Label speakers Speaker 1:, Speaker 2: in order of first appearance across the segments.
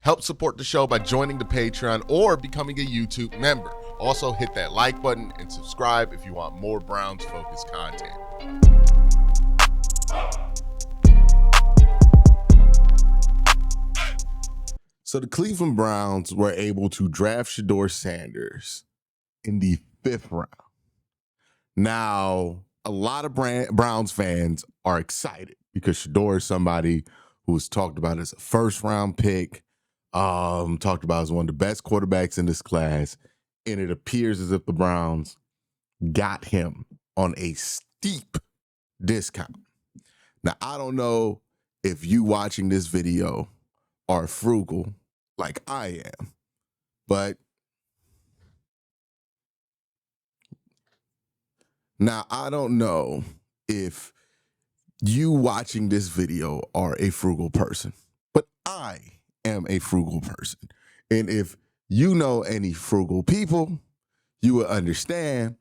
Speaker 1: Help support the show by joining the Patreon or becoming a YouTube member. Also, hit that like button and subscribe if you want more Browns-focused content. So the Cleveland Browns were able to draft Shedeur Sanders in the 5th round. Now, a lot of Browns fans are excited because Shedeur is somebody who was talked about as a first-round pick, talked about as one of the best quarterbacks in this class, and it appears as if the Browns got him on a steep discount. Now, I don't know if you watching this video are frugal like I am, but now I don't know if you watching this video are a frugal person, but I am a frugal person. And if you know any frugal people, you will understand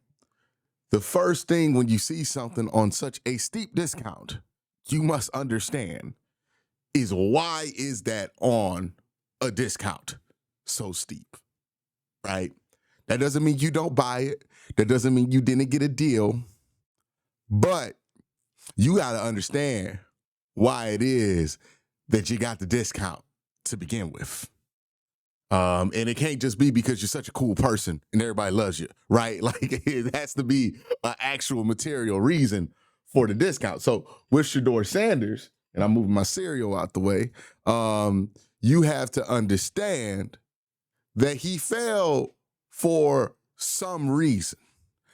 Speaker 1: the first thing when you see something on such a steep discount, you must understand is why is that on a discount so steep, right? That doesn't mean you don't buy it. That doesn't mean you didn't get a deal, but you got to understand why it is that you got the discount to begin with. And it can't just be because you're such a cool person and everybody loves you, right? Like it has to be an actual material reason for the discount. So with Shedeur Sanders, and I'm moving my cereal out the way, you have to understand that he fell for some reason.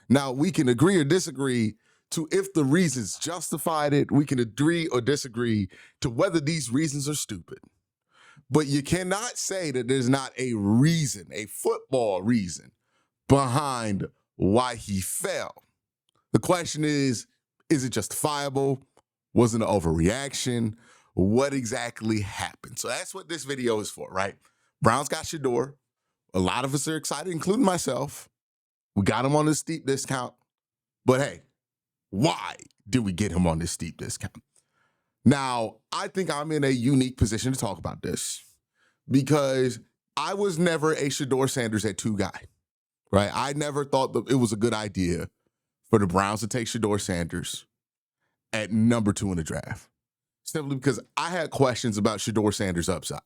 Speaker 1: Now, we can agree or disagree to if the reasons justified it. We can agree or disagree to whether these reasons are stupid. But you cannot say that there's not a reason, a football reason, behind why he fell. The question is it justifiable? Was it an overreaction? What exactly happened? So that's what this video is for, right? Browns got Shedeur. A lot of us are excited, including myself. We got him on this steep discount. But hey, why did we get him on this steep discount? Now, I think I'm in a unique position to talk about this because I was never a Shedeur Sanders at 2 guy, right? I never thought that it was a good idea for the Browns to take Shedeur Sanders at number 2 in the draft, simply because I had questions about Shedeur Sanders' upside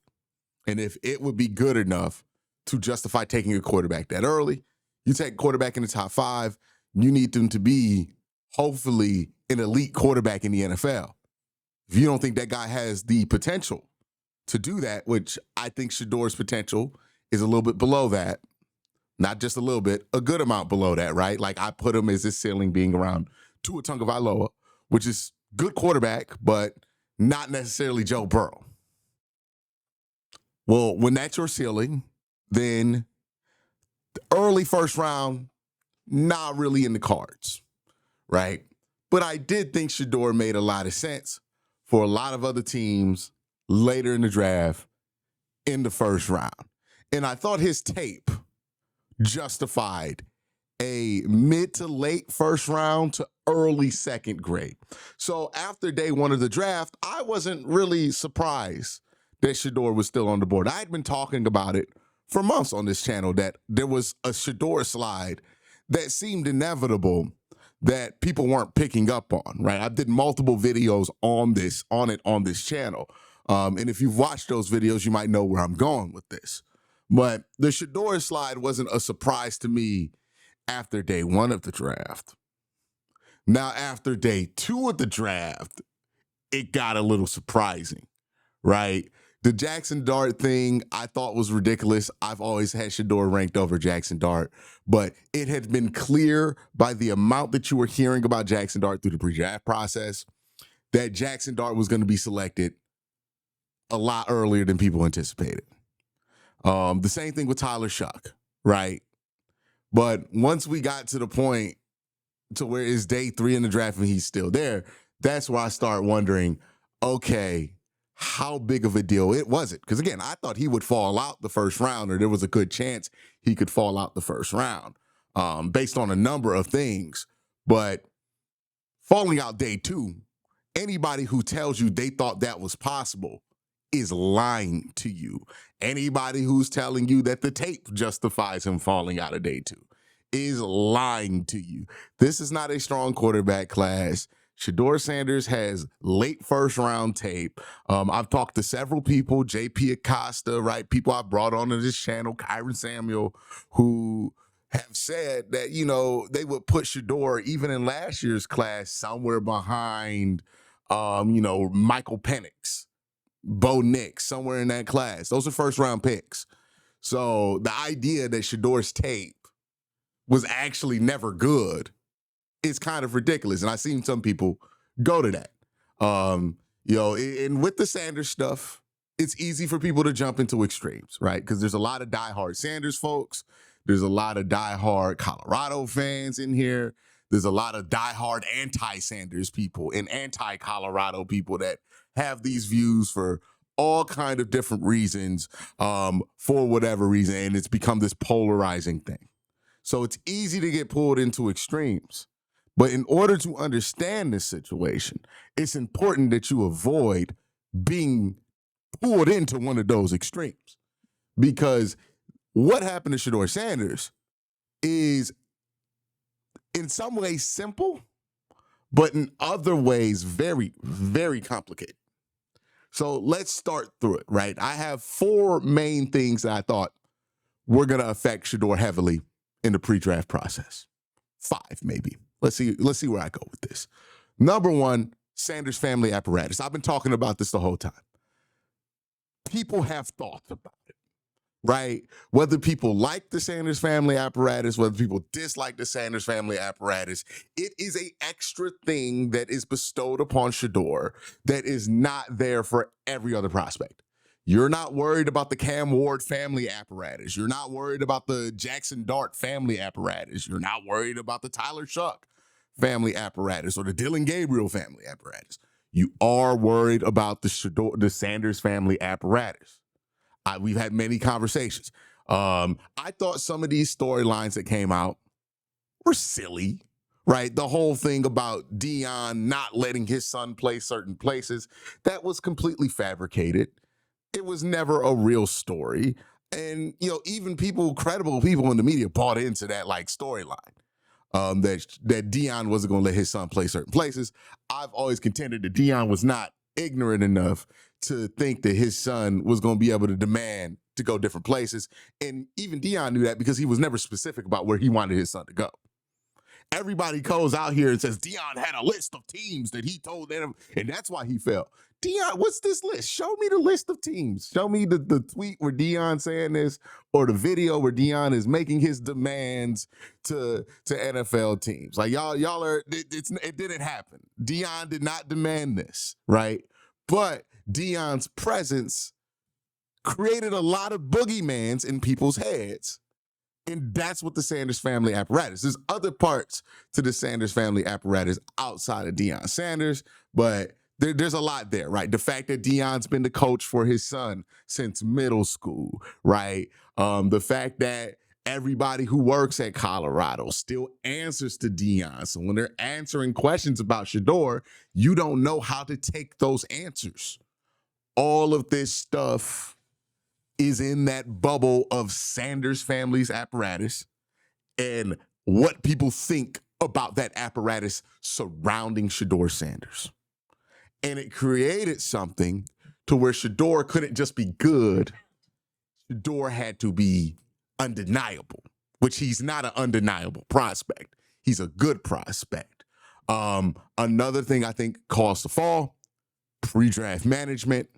Speaker 1: and if it would be good enough to justify taking a quarterback that early. You take a quarterback in the top 5, you need them to be hopefully an elite quarterback in the NFL. If you don't think that guy has the potential to do that, which I think Shedeur's potential is a little bit below that, not just a little bit, a good amount below that, right? Like I put him as his ceiling being around Tua Tagovailoa, which is good quarterback, but not necessarily Joe Burrow. Well, when that's your ceiling, then the early first round, not really in the cards, right? But I did think Shedeur made a lot of sense for a lot of other teams later in the draft in the first round. And I thought his tape justified a mid to late first round to early second grade. So after day 1 of the draft, I wasn't really surprised that Shedeur was still on the board. I had been talking about it for months on this channel that there was a Shedeur slide that seemed inevitable that people weren't picking up on, right? I did multiple videos on this channel. And if you've watched those videos, you might know where I'm going with this. But the Shedeur slide wasn't a surprise to me after day 1 of the draft. Now, after day 2 of the draft, it got a little surprising, right? The Jackson Dart thing I thought was ridiculous. I've always had Shedeur ranked over Jackson Dart, but it had been clear by the amount that you were hearing about Jackson Dart through the pre-draft process that Jackson Dart was going to be selected a lot earlier than people anticipated. The same thing with Tyler Shuck, right? But once we got to the point to where it's day 3 in the draft and he's still there, that's where I start wondering, okay, how big of a deal was it? Because again, I thought he would fall out the first round, or there was a good chance he could fall out the first round based on a number of things. But falling out day 2, anybody who tells you they thought that was possible is lying to you. Anybody who's telling you that the tape justifies him falling out of day 2 is lying to you. This is not a strong quarterback class. Shedeur Sanders has late first round tape. I've talked to several people, JP Acosta, right? People I brought onto this channel, Kyron Samuel, who have said that, they would put Shedeur, even in last year's class, somewhere behind, Michael Penix, Bo Nix, somewhere in that class. Those are first round picks. So the idea that Shedeur's tape was actually never good is kind of ridiculous. And I've seen some people go to that. And with the Sanders stuff, it's easy for people to jump into extremes, right? Because there's a lot of diehard Sanders folks. There's a lot of diehard Colorado fans in here. There's a lot of diehard anti-Sanders people and anti-Colorado people that have these views for all kind of different reasons, for whatever reason, and it's become this polarizing thing. So it's easy to get pulled into extremes. But in order to understand this situation, it's important that you avoid being pulled into one of those extremes. Because what happened to Shedeur Sanders is in some ways simple, but in other ways very, very complicated. So let's start through it, right? I have 4 main things that I thought were going to affect Shedeur heavily in the pre-draft process. 5, maybe. Let's see where I go with this. Number 1, Sanders family apparatus. I've been talking about this the whole time. People have thoughts about it, right? Whether people like the Sanders family apparatus, whether people dislike the Sanders family apparatus, it is an extra thing that is bestowed upon Shedeur that is not there for every other prospect. You're not worried about the Cam Ward family apparatus. You're not worried about the Jackson Dart family apparatus. You're not worried about the Tyler Shuck family apparatus or the Dylan Gabriel family apparatus. You are worried about the Sanders family apparatus. We've had many conversations. I thought some of these storylines that came out were silly, right? The whole thing about Deion not letting his son play certain places, that was completely fabricated. It was never a real story. And, even credible people in the media bought into that storyline. That Deion wasn't going to let his son play certain places. I've always contended that Deion was not ignorant enough to think that his son was going to be able to demand to go different places. And even Deion knew that because he was never specific about where he wanted his son to go. Everybody goes out here and says Deion had a list of teams that he told them, and that's why he fell. Deion, what's this list? Show me the list of teams. Show me the tweet where Deion saying this, or the video where Deion is making his demands to NFL teams. Y'all are, it didn't happen. Deion did not demand this, right? But Deion's presence created a lot of boogeymans in people's heads. And that's what the Sanders family apparatus. There's other parts to the Sanders family apparatus outside of Deion Sanders, but there's a lot there, right? The fact that Deion's been the coach for his son since middle school, right? The fact that everybody who works at Colorado still answers to Deion. So when they're answering questions about Shedeur, you don't know how to take those answers. All of this stuff is in that bubble of Sanders family's apparatus and what people think about that apparatus surrounding Shedeur Sanders. And it created something to where Shedeur couldn't just be good. Shedeur had to be undeniable, which he's not an undeniable prospect. He's a good prospect. Another thing I think caused the fall, pre-draft management.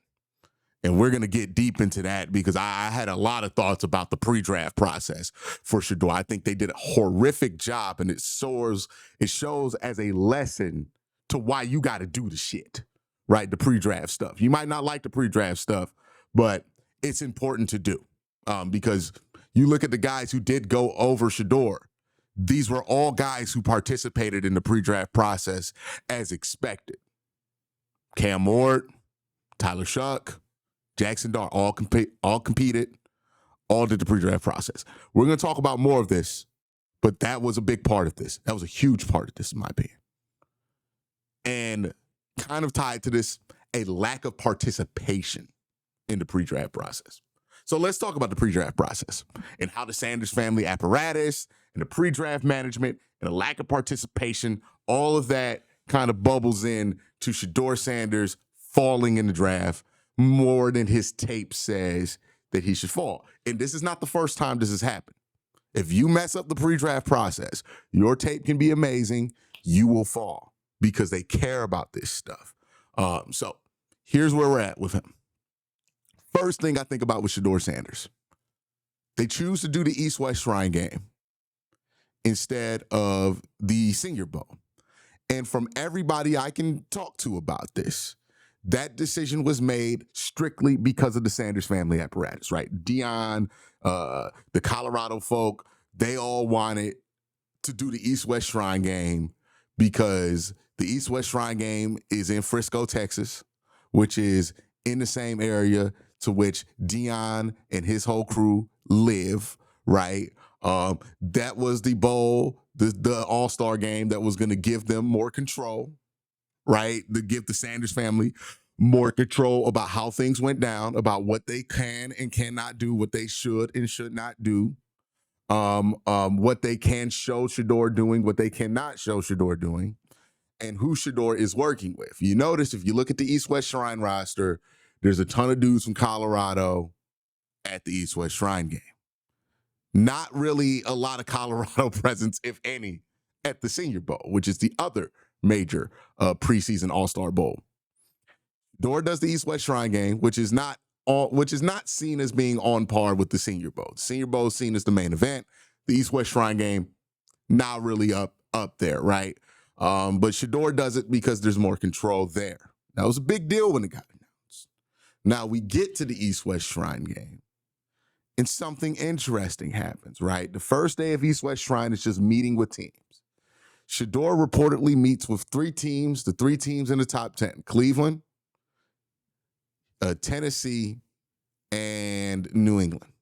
Speaker 1: And we're going to get deep into that because I had a lot of thoughts about the pre-draft process for Shedeur. I think they did a horrific job, and it shows as a lesson to why you got to do the shit, right? The pre-draft stuff. You might not like the pre-draft stuff, but it's important to do because you look at the guys who did go over Shedeur. These were all guys who participated in the pre-draft process as expected. Cam Ward, Tyler Shuck, Jackson Dart, all competed, all did the pre-draft process. We're going to talk about more of this, but that was a big part of this. That was a huge part of this, in my opinion. And kind of tied to this, a lack of participation in the pre-draft process. So let's talk about the pre-draft process and how the Sanders family apparatus and the pre-draft management and the lack of participation, all of that kind of bubbles in to Shedeur Sanders falling in the draft more than his tape says that he should fall. And this is not the first time this has happened. If you mess up the pre-draft process, your tape can be amazing. You will fall because they care about this stuff. So here's where we're at with him. First thing I think about with Shedeur Sanders, they choose to do the East-West Shrine game instead of the Senior Bowl. And from everybody I can talk to about this, that decision was made strictly because of the Sanders family apparatus, right? Dion, the Colorado folk, they all wanted to do the East-West Shrine game because the East-West Shrine game is in Frisco, Texas, which is in the same area to which Dion and his whole crew live, right? That was the bowl, the all-star game that was going to give them more control, right? To give the Sanders family more control about how things went down, about what they can and cannot do, what they should and should not do, what they can show Shedeur doing, what they cannot show Shedeur doing, and who Shedeur is working with. You notice if you look at the East-West Shrine roster, there's a ton of dudes from Colorado at the East-West Shrine game. Not really a lot of Colorado presence, if any, at the Senior Bowl, which is the other major preseason All-Star Bowl. Shedeur does the East-West Shrine game, which is not seen as being on par with the Senior Bowl. The Senior Bowl is seen as the main event. The East-West Shrine game, not really up there, right? But Shedeur does it because there's more control there. That was a big deal when it got announced. Now we get to the East-West Shrine game, and something interesting happens, right? The first day of East-West Shrine is just meeting with teams. Shedeur reportedly meets with three teams, the three teams in the top 10, Cleveland, Tennessee, and New England.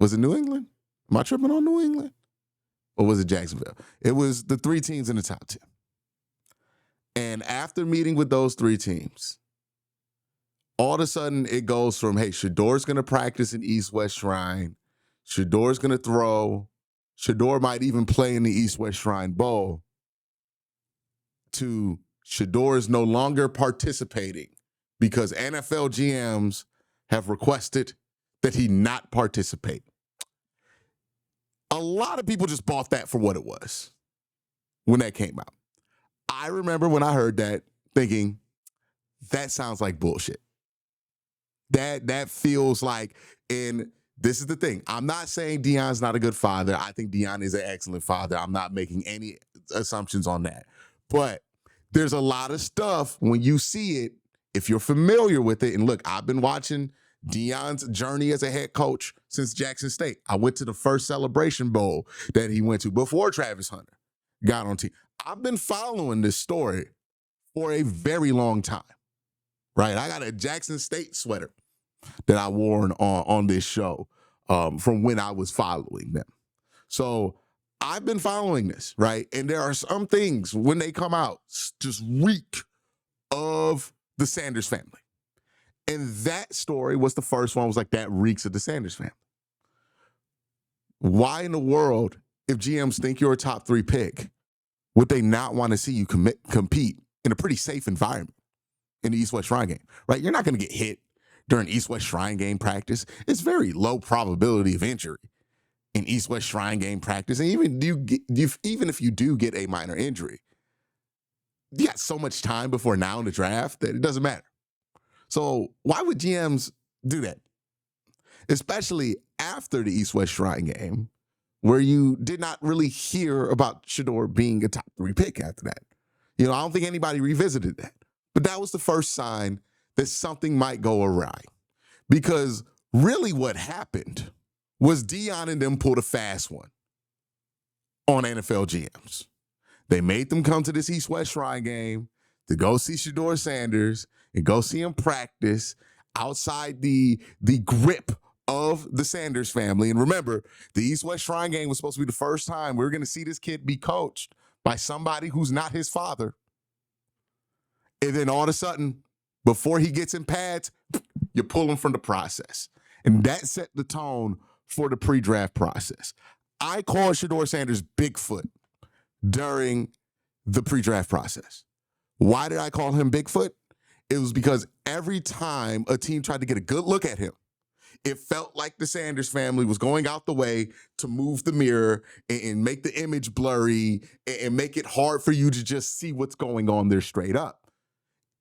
Speaker 1: Was it New England? Am I tripping on New England? Or was it Jacksonville? It was the three teams in the top 10. And after meeting with those three teams, all of a sudden it goes from, hey, Shedeur's going to practice in East-West Shrine. Shedeur's going to throw. Shedeur might even play in the East-West Shrine Bowl, to Shedeur is no longer participating because NFL GMs have requested that he not participate. A lot of people just bought that for what it was when that came out. I remember when I heard that thinking, that sounds like bullshit. That feels like, and this is the thing. I'm not saying Dion's not a good father. I think Dion is an excellent father. I'm not making any assumptions on that. But there's a lot of stuff when you see it, if you're familiar with it, and look, I've been watching Dion's journey as a head coach since Jackson State. I went to the first Celebration Bowl that he went to before Travis Hunter got on team. I've been following this story for a very long time, right? I got a Jackson State sweater that I wore on this show from when I was following them. So I've been following this, right? And there are some things when they come out just reek of the Sanders family. And that story was the first one, was like, that reeks of the Sanders family. Why in the world, if GMs think you're a top 3 pick, would they not want to see you compete in a pretty safe environment in the East-West Shrine game, right? You're not going to get hit during East-West Shrine game practice. It's very low probability of injury in East-West Shrine game practice. And even if you do get a minor injury, you got so much time before now in the draft that it doesn't matter. So why would GMs do that? Especially after the East-West Shrine game, where you did not really hear about Shedeur being a top 3 pick after that. I don't think anybody revisited that. But that was the first sign that something might go awry. Because really what happened was Dion and them pulled a fast one on NFL GMs. They made them come to this East-West Shrine game to go see Shedeur Sanders and go see him practice outside the grip of the Sanders family. And remember, the East-West Shrine game was supposed to be the first time we were going to see this kid be coached by somebody who's not his father. And then all of a sudden, before he gets in pads, You pull them from the process. And that set the tone for the pre-draft process. I called Shedeur Sanders Bigfoot during the pre-draft process. Why did I call him Bigfoot? It was because every time a team tried to get a good look at him, it felt like the Sanders family was going out the way to move the mirror and make the image blurry and make it hard for you to just see what's going on there straight up.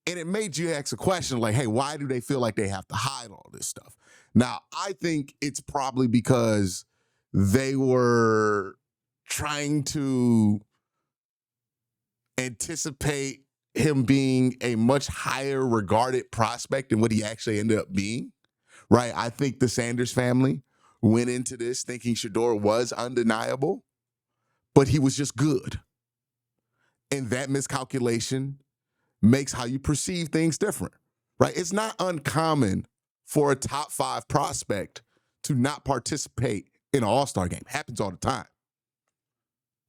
Speaker 1: And it made you ask a question like, hey, why do they feel like they have to hide all this stuff? Now, I think it's probably because they were trying to anticipate him being a much higher regarded prospect than what he actually ended up being, right? I think the Sanders family went into this thinking Shedeur was undeniable, but he was just good. And that miscalculation makes how you perceive things different, right? It's not uncommon for a top 5 prospect to not participate in an all-star game. Happens all the time.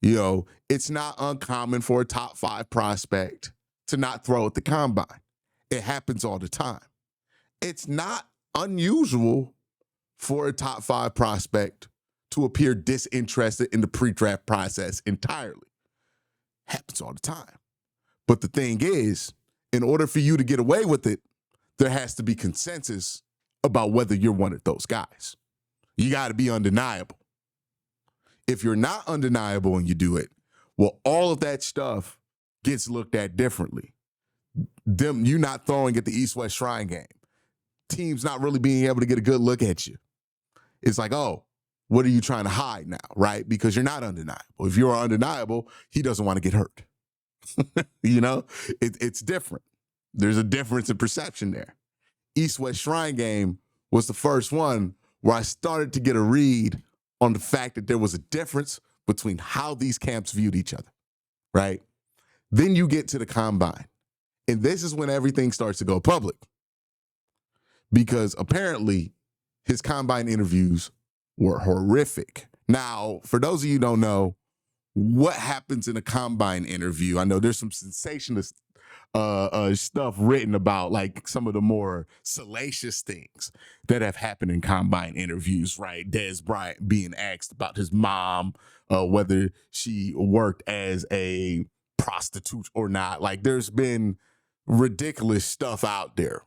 Speaker 1: You know, it's not uncommon for a top 5 prospect to not throw at the combine. It happens all the time. It's not unusual for a top 5 prospect to appear disinterested in the pre-draft process entirely. Happens all the time. But the thing is, in order for you to get away with it, there has to be consensus about whether you're one of those guys. You got to be undeniable. If you're not undeniable and you do it, well, all of that stuff gets looked at differently. You not throwing at the East-West Shrine game. Teams not really being able to get a good look at you. It's like, oh, what are you trying to hide now, right? Because you're not undeniable. If you're undeniable, he doesn't want to get hurt. You know, it's different. There's a difference in perception there. East-West Shrine game was the first one where I started to get a read on the fact that there was a difference between how these camps viewed each other, right? Then you get to the combine. And this is when everything starts to go public. Because apparently his combine interviews were horrific. Now, for those of you who don't know, what happens in a combine interview, I know there's some sensationalist stuff written about like some of the more salacious things that have happened in combine interviews, right? Dez Bryant being asked about his mom, whether she worked as a prostitute or not. Like there's been ridiculous stuff out there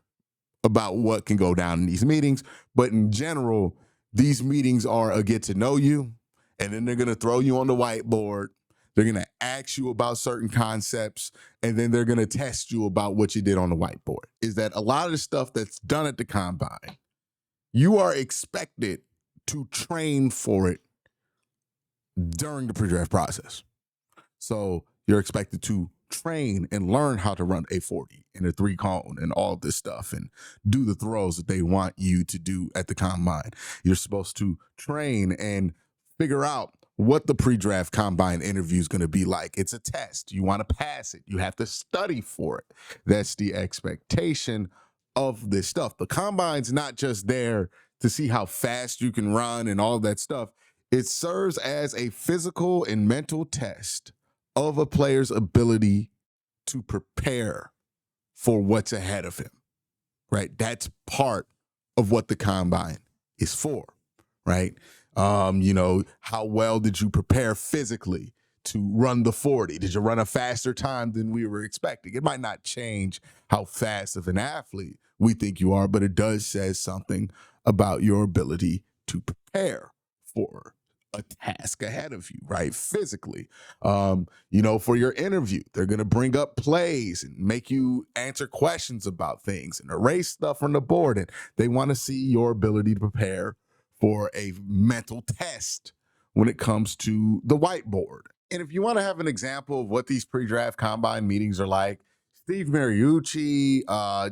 Speaker 1: about what can go down in these meetings. But in general, these meetings are a get to know you, and then they're going to throw you on the whiteboard. They're going to ask you about certain concepts, and then they're going to test you about what you did on the whiteboard. Is that a lot of the stuff that's done at the combine, you are expected to train for it during the pre-draft process. So you're expected to train and learn how to run a 40 and a 3-cone and all this stuff and do the throws that they want you to do at the combine. You're supposed to train and figure out what the pre-draft combine interview is going to be like. It's a test. You want to pass it. You have to study for it. That's the expectation of this stuff. The combine's not just there to see how fast you can run and all that stuff. It serves as a physical and mental test of a player's ability to prepare for what's ahead of him, right? That's part of what the combine is for, right? You know, how well did you prepare physically to run the 40? Did you run a faster time than we were expecting? It might not change how fast of an athlete we think you are, but it does say something about your ability to prepare for a task ahead of you, right? Physically. You know, for your interview, they're going to bring up plays and make you answer questions about things and erase stuff from the board. And they want to see your ability to prepare for a mental test when it comes to the whiteboard. And if you want to have an example of what these pre-draft combine meetings are like, Steve Mariucci,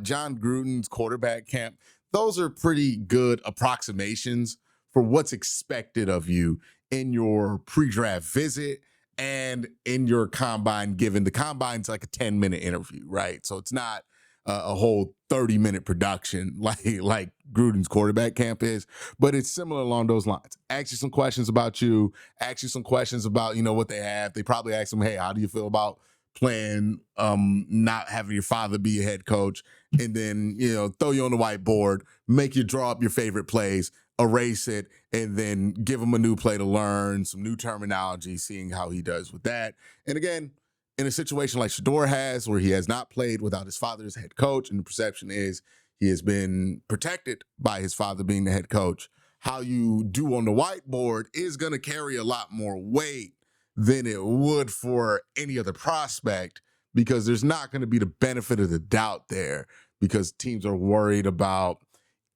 Speaker 1: John Gruden's quarterback camp, those are pretty good approximations for what's expected of you in your pre-draft visit and in your combine, given the combine's like a 10-minute interview, right? So it's not a whole 30-minute production like Gruden's quarterback camp is, but it's similar along those lines. Ask you some questions about you, ask you some questions about, you know, what they have. They probably ask them, hey, how do you feel about playing, not having your father be your head coach, and then, throw you on the whiteboard, make you draw up your favorite plays, erase it, and then give him a new play to learn, some new terminology, seeing how he does with that. And again, in a situation like Shedeur has, where he has not played without his father as head coach, and the perception is he has been protected by his father being the head coach, how you do on the whiteboard is going to carry a lot more weight than it would for any other prospect, because there's not going to be the benefit of the doubt there, because teams are worried about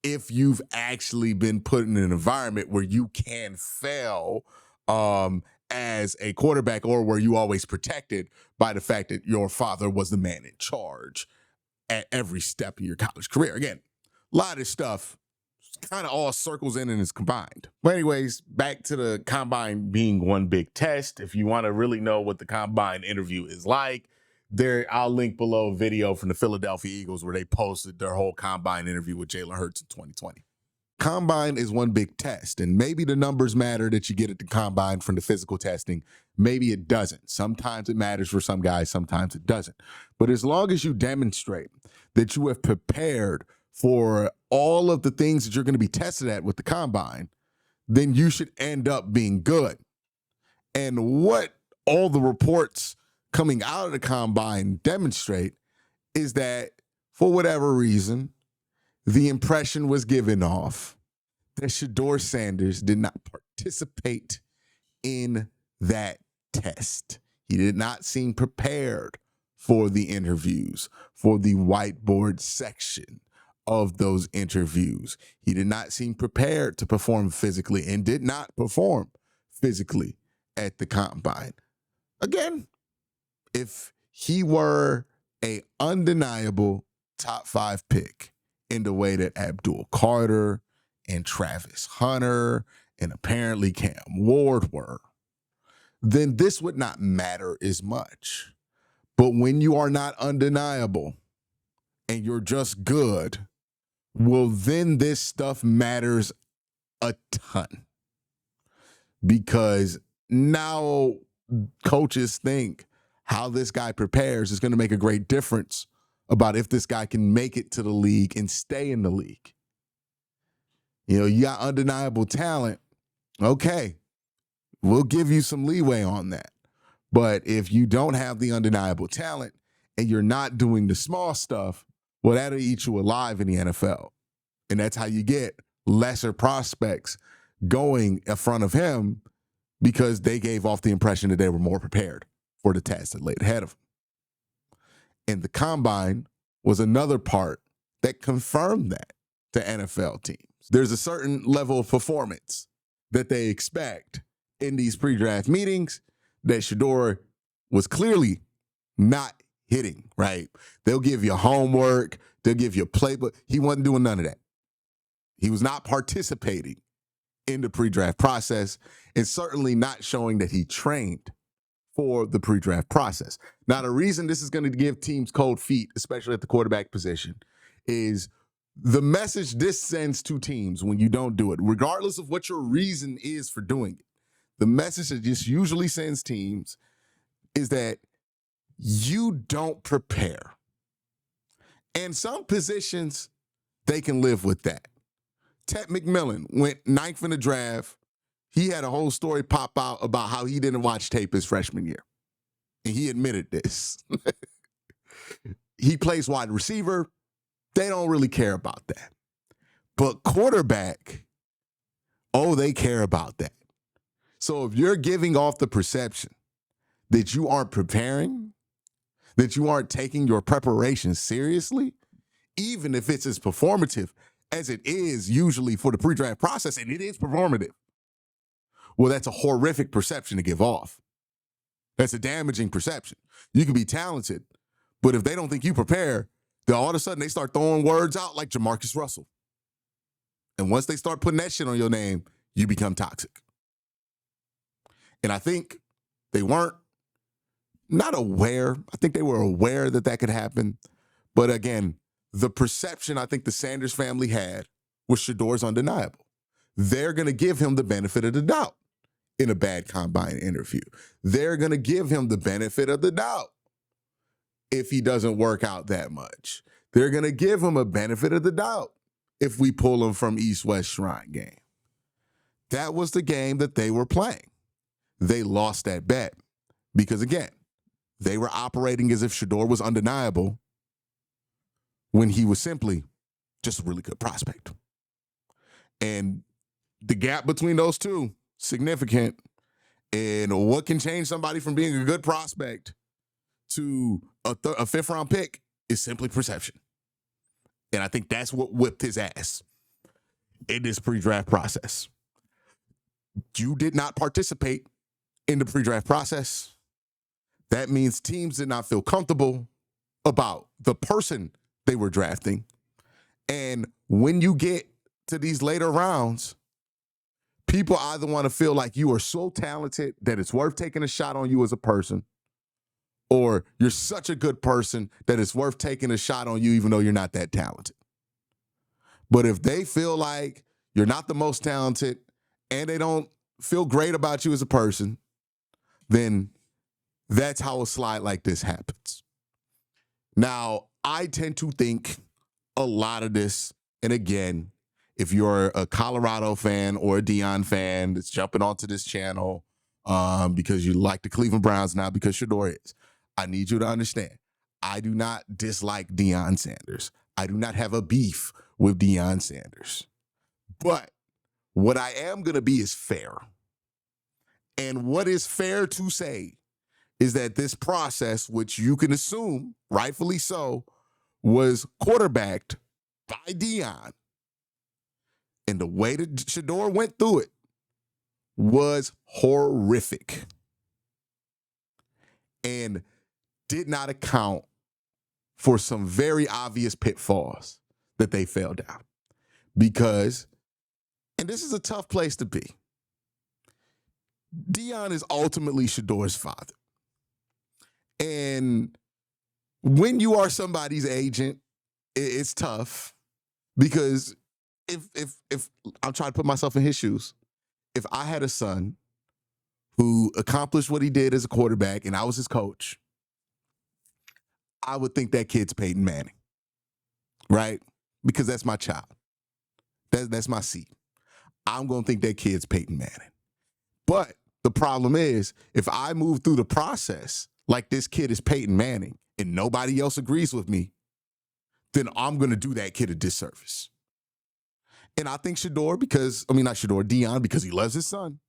Speaker 1: if you've actually been put in an environment where you can fail as a quarterback, or where you always protected by the fact that your father was the man in charge at every step of your college career. Again, a lot of this stuff kind of all circles in and is combined. But anyways, back to the combine being one big test. If you want to really know what the combine interview is like, I'll link below a video from the Philadelphia Eagles where they posted their whole combine interview with Jalen Hurts in 2020. Combine is one big test, and maybe the numbers matter that you get at the combine from the physical testing. Maybe it doesn't. Sometimes it matters for some guys, sometimes it doesn't. But as long as you demonstrate that you have prepared for all of the things that you're going to be tested at with the combine, then you should end up being good. And what all the reports coming out of the combine demonstrate is that, for whatever reason, the impression was given off that Shedeur Sanders did not participate in that test. He did not seem prepared for the interviews, for the whiteboard section of those interviews. He did not seem prepared to perform physically, and did not perform physically at the combine. Again, if he were a undeniable top 5 pick in the way that Abdul Carter and Travis Hunter and apparently Cam Ward were, then this would not matter as much. But when you are not undeniable and you're just good, well, then this stuff matters a ton, because now coaches think how this guy prepares is going to make a great difference about if this guy can make it to the league and stay in the league. You got undeniable talent. Okay, we'll give you some leeway on that. But if you don't have the undeniable talent and you're not doing the small stuff, well, that'll eat you alive in the NFL. And that's how you get lesser prospects going in front of him, because they gave off the impression that they were more prepared for the task that laid ahead of them. And the combine was another part that confirmed that to NFL teams. There's a certain level of performance that they expect in these pre-draft meetings that Shedeur was clearly not hitting, right? They'll give you homework, they'll give you a playbook. He wasn't doing none of that. He was not participating in the pre-draft process, and certainly not showing that he trained for the pre-draft process. Now, the reason this is going to give teams cold feet, especially at the quarterback position, is the message this sends to teams when you don't do it, regardless of what your reason is for doing it. The message that this usually sends teams is that you don't prepare. And some positions, they can live with that. Ted McMillan went 9th in the draft. He had a whole story pop out about how he didn't watch tape his freshman year. And he admitted this. He plays wide receiver. They don't really care about that. But quarterback, oh, they care about that. So if you're giving off the perception that you aren't preparing, that you aren't taking your preparation seriously, even if it's as performative as it is usually for the pre-draft process, and it is performative, well, that's a horrific perception to give off. That's a damaging perception. You can be talented, but if they don't think you prepare, then all of a sudden they start throwing words out like Jamarcus Russell. And once they start putting that shit on your name, you become toxic. And I think they weren't not aware. I think they were aware that that could happen. But again, the perception I think the Sanders family had was Shedeur's undeniable. They're going to give him the benefit of the doubt in a bad combine interview. They're going to give him the benefit of the doubt if he doesn't work out that much. They're going to give him a benefit of the doubt if we pull him from East-West Shrine game. That was the game that they were playing. They lost that bet because, again, they were operating as if Shedeur was undeniable when he was simply just a really good prospect. And the gap between those two, significant. And what can change somebody from being a good prospect to a fifth-round pick is simply perception. And I think that's what whipped his ass in this pre-draft process. You did not participate in the pre-draft process. That means teams did not feel comfortable about the person they were drafting. And when you get to these later rounds, people either want to feel like you are so talented that it's worth taking a shot on you as a person, or you're such a good person that it's worth taking a shot on you even though you're not that talented. But if they feel like you're not the most talented and they don't feel great about you as a person, then that's how a slide like this happens. Now, I tend to think a lot of this, and again, if you're a Colorado fan or a Deion fan that's jumping onto this channel because you like the Cleveland Browns now because Shedeur is, I need you to understand, I do not dislike Deion Sanders. I do not have a beef with Deion Sanders. But what I am going to be is fair. And what is fair to say is that this process, which you can assume, rightfully so, was quarterbacked by Deion, and the way that Shedeur went through it was horrific and did not account for some very obvious pitfalls that they fell down. Because, and this is a tough place to be, Deion is ultimately Shedeur's father. And when you are somebody's agent, it's tough because if I'm trying to put myself in his shoes, if I had a son who accomplished what he did as a quarterback and I was his coach, I would think that kid's Peyton Manning, right? Because that's my child. That's my seed. I'm going to think that kid's Peyton Manning. But the problem is, if I move through the process like this kid is Peyton Manning and nobody else agrees with me, then I'm going to do that kid a disservice. And I think Deion, because he loves his son.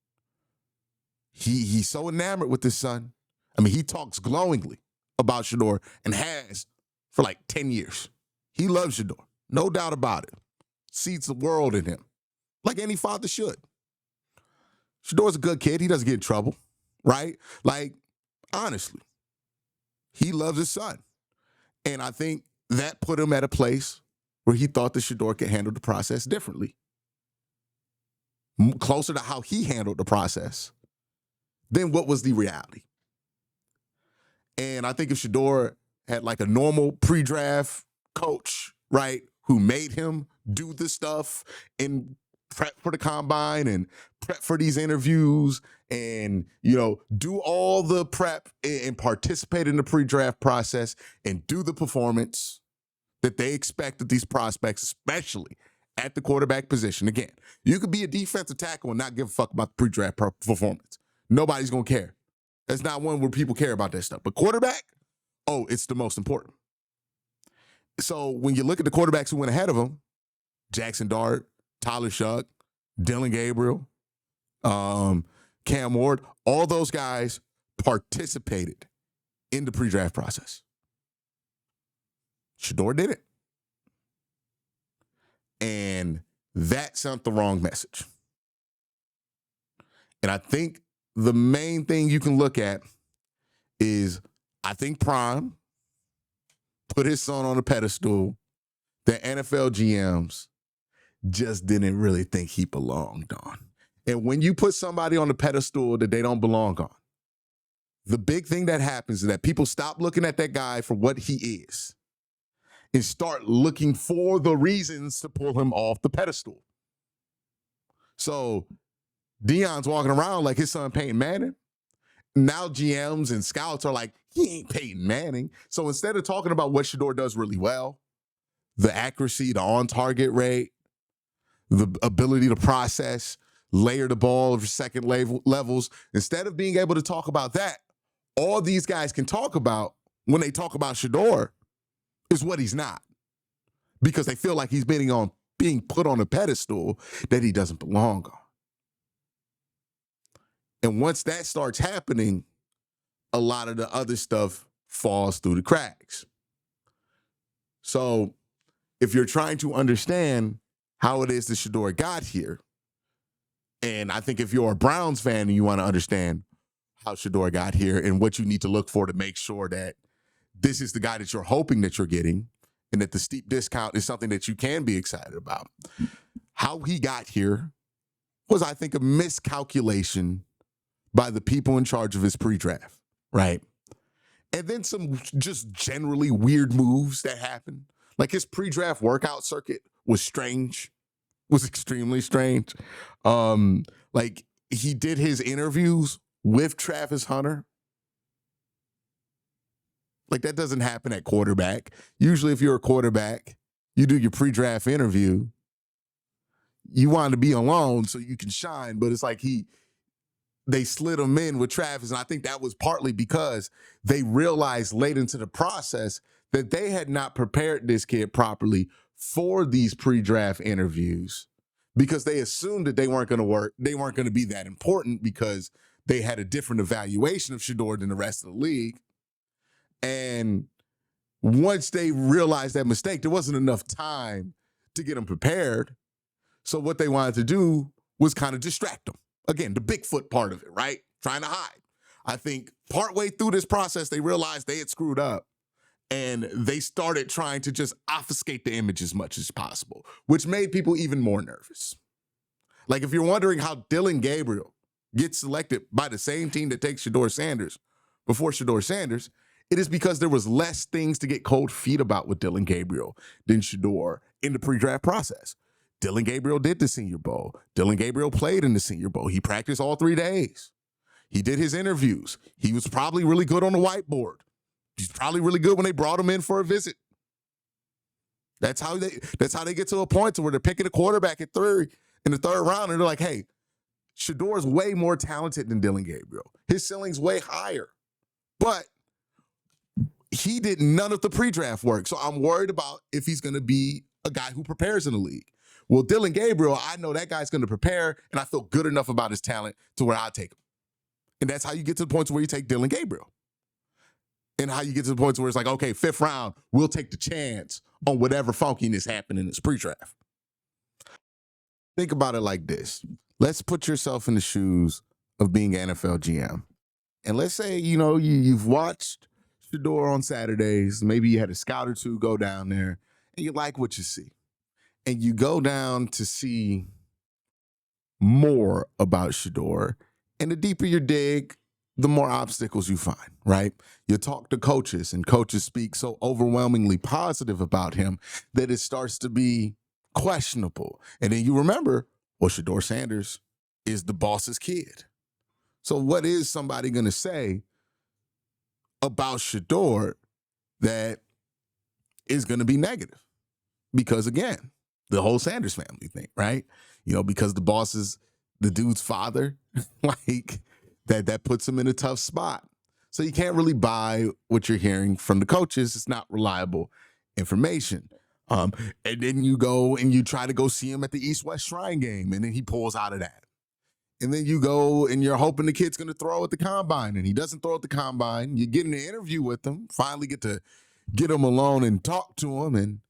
Speaker 1: He's so enamored with his son. I mean, he talks glowingly about Shedeur and has for like 10 years. He loves Shedeur, no doubt about it. Sees the world in him, like any father should. Shedeur's a good kid. He doesn't get in trouble, right? Like, honestly, he loves his son. And I think that put him at a place where he thought that Shedeur could handle the process differently, closer to how he handled the process than what was the reality. And I think if Shedeur had like a normal pre-draft coach, right, who made him do the stuff and prep for the combine and prep for these interviews and, do all the prep and participate in the pre-draft process and do the performance that they expect of these prospects, especially at the quarterback position. Again, you could be a defensive tackle and not give a fuck about the pre-draft performance. Nobody's going to care. That's not one where people care about that stuff. But quarterback, it's the most important. So when you look at the quarterbacks who went ahead of him, Jackson Dart, Tyler Shuck, Dylan Gabriel, Cam Ward, all those guys participated in the pre-draft process. Shedeur did it. And that sent the wrong message. And I think the main thing you can look at is, I think Prime put his son on a pedestal that NFL GMs just didn't really think he belonged on. And when you put somebody on a pedestal that they don't belong on, the big thing that happens is that people stop looking at that guy for what he is and start looking for the reasons to pull him off the pedestal. So Deion's walking around like his son Peyton Manning. Now GMs and scouts are like, He ain't Peyton Manning. So instead of talking about what Shedeur does really well, the accuracy, the on-target rate, the ability to process, layer the ball over second levels, instead of being able to talk about that, all these guys can talk about when they talk about Shedeur is what he's not, because they feel like he's being put on a pedestal that he doesn't belong on. And once that starts happening, a lot of the other stuff falls through the cracks. So if you're trying to understand how it is that Shedeur got here, and I think if you're a Browns fan and you want to understand how Shedeur got here and what you need to look for to make sure that this is the guy that you're hoping that you're getting and that the steep discount is something that you can be excited about. How he got here was, I think, a miscalculation by the people in charge of his pre-draft, right? And then some just generally weird moves that happened. Like his pre-draft workout circuit was strange, was extremely strange. Like he did his interviews with Travis Hunter. Like that doesn't happen at quarterback. Usually if you're a quarterback, you do your pre-draft interview. You want to be alone so you can shine, but it's like they slid him in with Travis, and I think that was partly because they realized late into the process that they had not prepared this kid properly for these pre-draft interviews because they assumed that they weren't going to work. They weren't going to be that important because they had a different evaluation of Shedeur than the rest of the league. And once they realized that mistake, there wasn't enough time to get them prepared. So what they wanted to do was kind of distract them. Again, the Bigfoot part of it, right? Trying to hide. I think partway through this process, they realized they had screwed up and they started trying to just obfuscate the image as much as possible, which made people even more nervous. Like if you're wondering how Dylan Gabriel gets selected by the same team that takes Shedeur Sanders before Shedeur Sanders, it is because there was less things to get cold feet about with Dylan Gabriel than Shedeur in the pre-draft process. Dylan Gabriel did the Senior Bowl. Dylan Gabriel played in the Senior Bowl. He practiced all 3 days. He did his interviews. He was probably really good on the whiteboard. He's probably really good when they brought him in for a visit. That's how they get to a point to where they're picking a quarterback in the third round, and they're like, hey, Shedeur's way more talented than Dylan Gabriel. His ceiling's way higher. But he did none of the pre-draft work. So I'm worried about if he's going to be a guy who prepares in the league. Well, Dylan Gabriel, I know that guy's going to prepare, and I feel good enough about his talent to where I'll take him. And that's how you get to the point where you take Dylan Gabriel. And how you get to the point where it's like, okay, 5th round, we'll take the chance on whatever funkiness happened in this pre-draft. Think about it like this. Let's put yourself in the shoes of being an NFL GM. And let's say, you've watched Shedeur on Saturdays. Maybe you had a scout or two go down there, and you like what you see. And you go down to see more about Shedeur. And the deeper you dig, the more obstacles you find, right? You talk to coaches, and coaches speak so overwhelmingly positive about him that it starts to be questionable. And then you remember, well, Shedeur Sanders is the boss's kid. So what is somebody going to say about Shedeur that is going to be negative? Because again, the whole Sanders family thing, right? Because the boss is the dude's father, like that puts him in a tough spot. So you can't really buy what you're hearing from the coaches. It's not reliable information. And then you go and you try to go see him at the East-West Shrine game, and then he pulls out of that. And then you go and you're hoping the kid's going to throw at the combine, and he doesn't throw at the combine. You get in an interview with him, finally get to get him alone and talk to him, and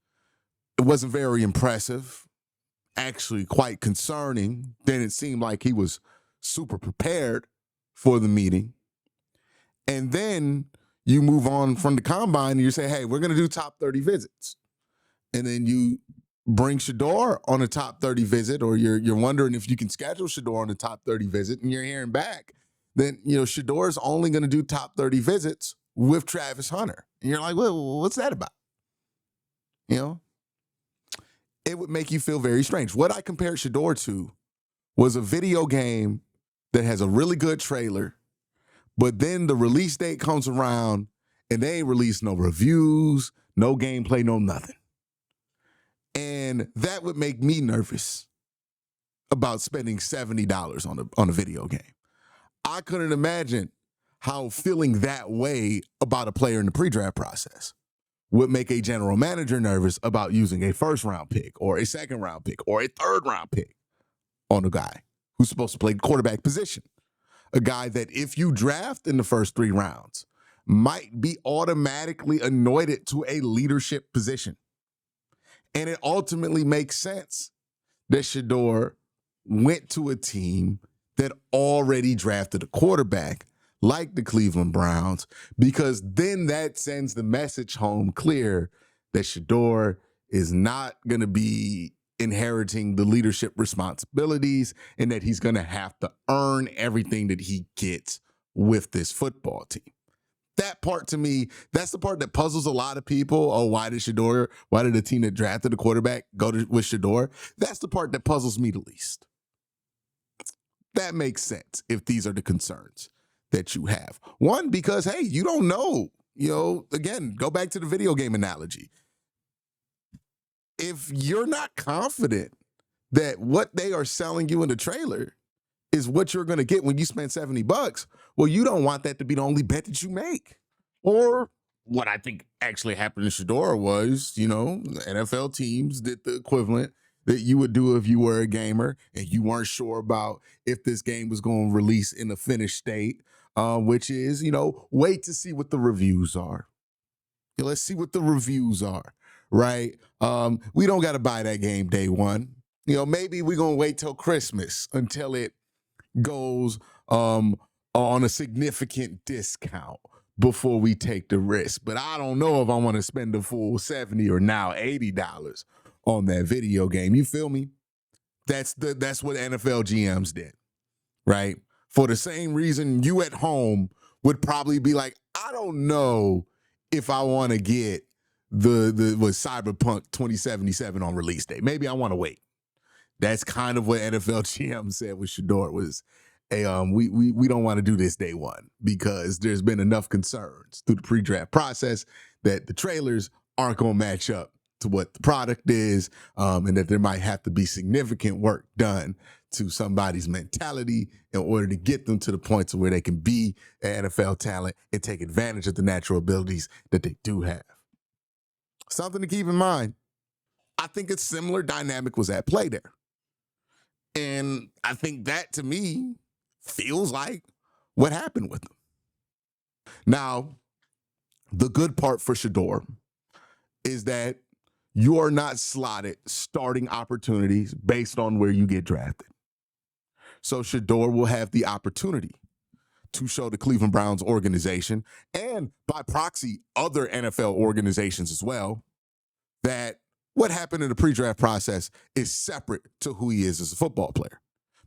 Speaker 1: it wasn't very impressive, actually quite concerning. Then it seemed like he was super prepared for the meeting. And then you move on from the combine and you say, hey, we're going to do top 30 visits. And then you bring Shedeur on a top 30 visit, or you're wondering if you can schedule Shedeur on a top 30 visit, and you're hearing back, then, Shedeur's only going to do top 30 visits with Travis Hunter. And you're like, well, what's that about? It would make you feel very strange. What I compared Shedeur to was a video game that has a really good trailer, but then the release date comes around and they ain't released no reviews, no gameplay, no nothing. And that would make me nervous about spending $70 on a video game. I couldn't imagine how feeling that way about a player in the pre-draft process would make a general manager nervous about using a first-round pick or a second-round pick or a third-round pick on a guy who's supposed to play the quarterback position. A guy that if you draft in the first 3 rounds might be automatically anointed to a leadership position. And it ultimately makes sense that Shedeur went to a team that already drafted a quarterback like the Cleveland Browns, because then that sends the message home clear that Shedeur is not going to be inheriting the leadership responsibilities and that he's going to have to earn everything that he gets with this football team. That part to me, that's the part that puzzles a lot of people. Oh, why did the team that drafted the quarterback go with Shedeur? That's the part that puzzles me the least. That makes sense if these are the concerns that you have. One, because, hey, you don't know. Again, go back to the video game analogy. If you're not confident that what they are selling you in the trailer is what you're going to get when you spend $70, well, you don't want that to be the only bet that you make. Or what I think actually happened in Shedeur was, NFL teams did the equivalent that you would do if you were a gamer and you weren't sure about if this game was going to release in a finished state, which is, wait to see what the reviews are. Let's see what the reviews are, right? We don't got to buy that game day one. Maybe we're going to wait till Christmas until it goes on a significant discount before we take the risk. But I don't know if I want to spend the full $70 or now $80 on that video game. You feel me? That's what NFL GMs did, right? For the same reason you at home would probably be like, I don't know if I want to get the Cyberpunk 2077 on release day. Maybe I want to wait. That's kind of what NFL GM said with Shedeur was, hey, we don't want to do this day one because there's been enough concerns through the pre-draft process that the trailers aren't going to match up to what the product is, and that there might have to be significant work done to somebody's mentality in order to get them to the point to where they can be an NFL talent and take advantage of the natural abilities that they do have. Something to keep in mind. I think a similar dynamic was at play there. And I think that, to me, feels like what happened with them. Now, the good part for Shedeur is that you are not slotted starting opportunities based on where you get drafted. So Shedeur will have the opportunity to show the Cleveland Browns organization, and by proxy, other NFL organizations as well, that what happened in the pre-draft process is separate to who he is as a football player.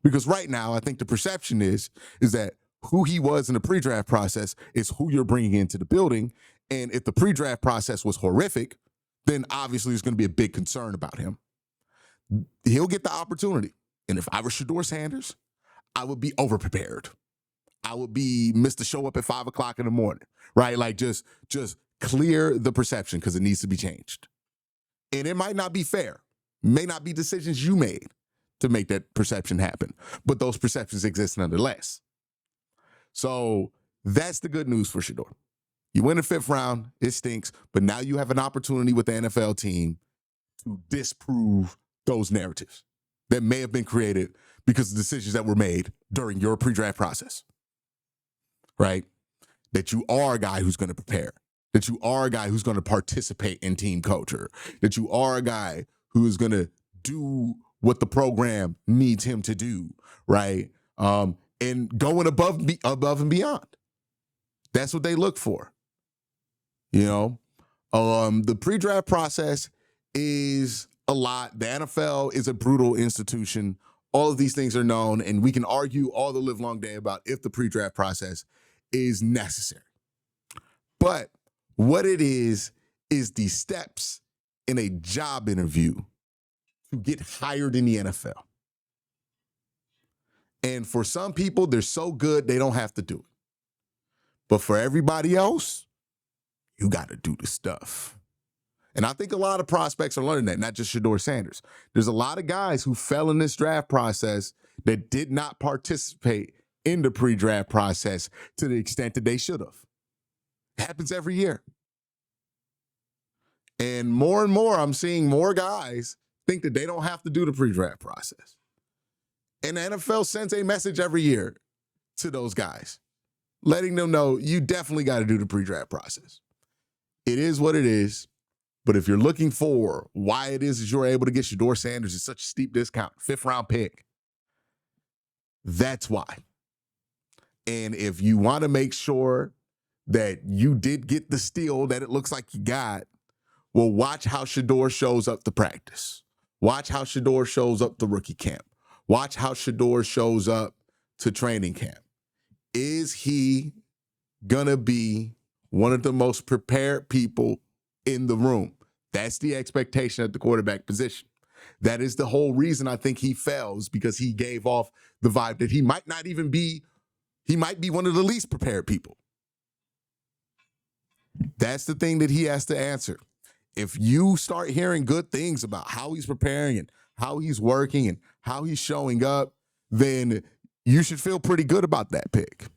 Speaker 1: Because right now, I think the perception is that who he was in the pre-draft process is who you're bringing into the building. And if the pre-draft process was horrific, then obviously there's going to be a big concern about him. He'll get the opportunity. And if I were Shedeur Sanders, I would be overprepared. I would be Mr. Show up at 5 o'clock in the morning, right? Like just clear the perception because it needs to be changed. And it might not be fair. May not be decisions you made to make that perception happen, but those perceptions exist nonetheless. So that's the good news for Shedeur. You win the 5th round, it stinks, but now you have an opportunity with the NFL team to disprove those narratives that may have been created because of decisions that were made during your pre-draft process, right? That you are a guy who's going to prepare, that you are a guy who's going to participate in team culture, that you are a guy who is going to do what the program needs him to do, right? And going above and beyond. That's what they look for. The pre-draft process is a lot. The NFL is a brutal institution. All of these things are known, and we can argue all the live long day about if the pre-draft process is necessary. But what it is the steps in a job interview to get hired in the NFL. And for some people, they're so good, they don't have to do it. But for everybody else, you got to do the stuff. And I think a lot of prospects are learning that, not just Shedeur Sanders. There's a lot of guys who fell in this draft process that did not participate in the pre-draft process to the extent that they should have. It happens every year. And more, I'm seeing more guys think that they don't have to do the pre-draft process. And the NFL sends a message every year to those guys, letting them know you definitely got to do the pre-draft process. It is what it is. But if you're looking for why it is that you're able to get Shedeur Sanders at such a steep discount, 5th-round pick, that's why. And if you want to make sure that you did get the steal that it looks like you got, well, watch how Shedeur shows up to practice. Watch how Shedeur shows up to rookie camp. Watch how Shedeur shows up to training camp. Is he going to be one of the most prepared people in the room? That's the expectation at the quarterback position. That is the whole reason I think he fails, because he gave off the vibe that he might be one of the least prepared people. That's the thing that he has to answer. If you start hearing good things about how he's preparing and how he's working and how he's showing up, then you should feel pretty good about that pick.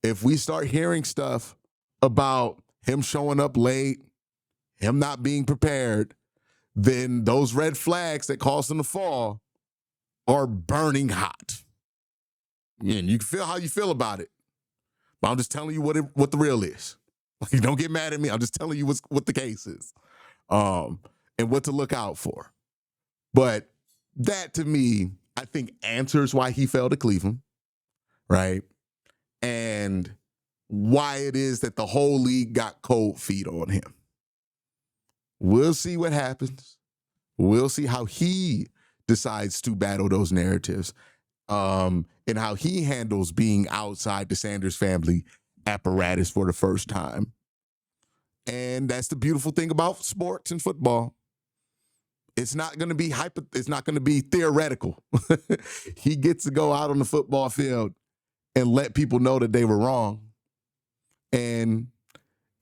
Speaker 1: If we start hearing stuff about him showing up late, him not being prepared, then those red flags that caused him to fall are burning hot. And you can feel how you feel about it. But I'm just telling you what the real is. Like, don't get mad at me. I'm just telling you what the case is, and what to look out for. But that, to me, I think answers why he fell to Cleveland, right? And why it is that the whole league got cold feet on him. We'll see what happens. We'll see how he decides to battle those narratives, and how he handles being outside the Sanders family apparatus for the first time. And that's the beautiful thing about sports and football. It's not going to be it's not going to be theoretical. He gets to go out on the football field and let people know that they were wrong. And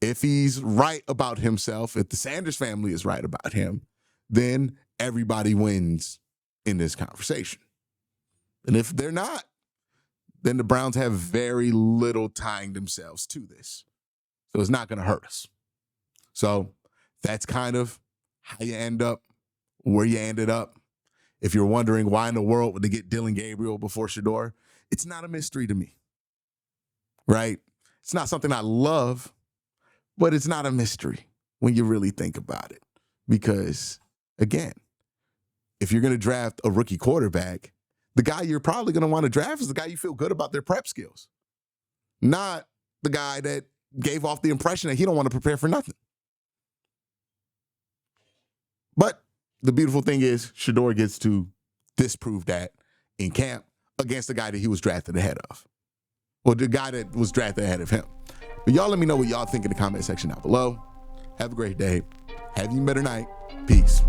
Speaker 1: if he's right about himself, if the Sanders family is right about him, then everybody wins in this conversation. And if they're not, then the Browns have very little tying themselves to this. So it's not going to hurt us. So that's kind of how you end up where you ended up. If you're wondering why in the world would they get Dylan Gabriel before Shedeur, it's not a mystery to me, right? It's not something I love, but it's not a mystery when you really think about it. Because, again, if you're going to draft a rookie quarterback, the guy you're probably going to want to draft is the guy you feel good about their prep skills, not the guy that gave off the impression that he don't want to prepare for nothing. But the beautiful thing is Shedeur gets to disprove that in camp against the guy that he was drafted ahead of, or the guy that was drafted ahead of him. But y'all let me know what y'all think in the comment section down below. Have a great day. Have you a better night. Peace.